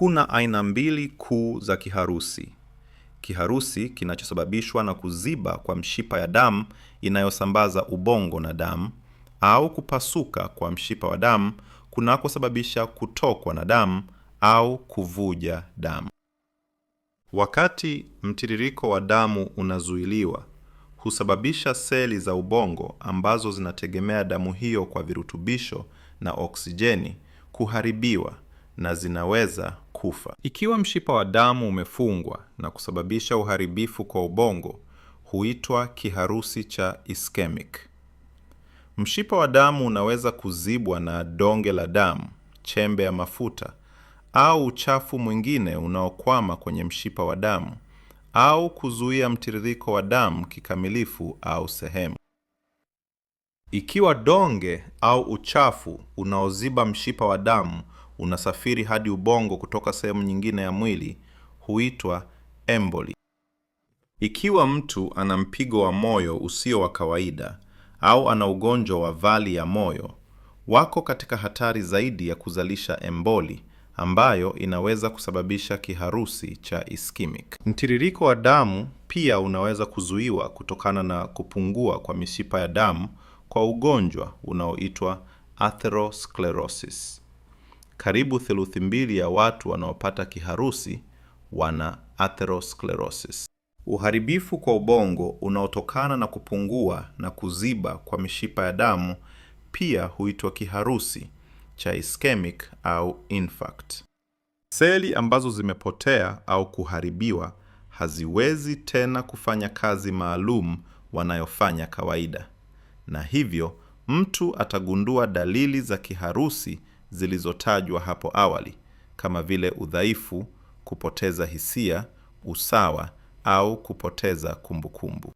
Kuna aina mbili kuu za kiharusi. Kiharusi kinachosababishwa na kuziba kwa mshipa ya damu inayosambaza ubongo na damu, au kupasuka kwa mshipa wa damu kunakosababisha kutokwa na damu au kuvuja damu. Wakati mtiririko wa damu unazuiliwa, husababisha seli za ubongo ambazo zinategemea damu hiyo kwa virutubisho na oksijeni kuharibiwa na zinaweza kufa. Ikiwa mshipa wa damu umefungwa na kusababisha uharibifu kwa ubongo, huitwa kiharusi cha ischemic. Mshipa wa damu unaweza kuzibwa na donge la damu, chembe ya mafuta, au uchafu mwingine unaokwama kwenye mshipa wa damu, au kuzuia mtiririko wa damu kikamilifu au sehemu. Ikiwa donge au uchafu unaoziba mshipa wa damu unasafiri hadi ubongo kutoka sehemu nyingine ya mwili, huitwa emboli. Ikiwa mtu ana mpigo wa moyo usio wa kawaida au ana ugonjwa wa vali ya moyo, wako katika hatari zaidi ya kuzalisha emboli ambayo inaweza kusababisha kiharusi cha ischemic. Mtiririko wa damu pia unaweza kuzuiwa kutokana na kupungua kwa mishipa ya damu kwa ugonjwa unaoitwa atherosclerosis. Karibu theluthi mbili ya watu wanaopata kiharusi wana atherosclerosis. Uharibifu kwa ubongo unaotokana na kupungua na kuziba kwa mishipa ya damu pia huitwa kiharusi cha ischemic au infarct. Seli ambazo zimepotea au kuharibiwa haziwezi tena kufanya kazi maalum wanayofanya kawaida, na hivyo mtu atagundua dalili za kiharusi zilizotajwa hapo awali, kama vile udhaifu, kupoteza hisia, usawa au kupoteza kumbukumbu.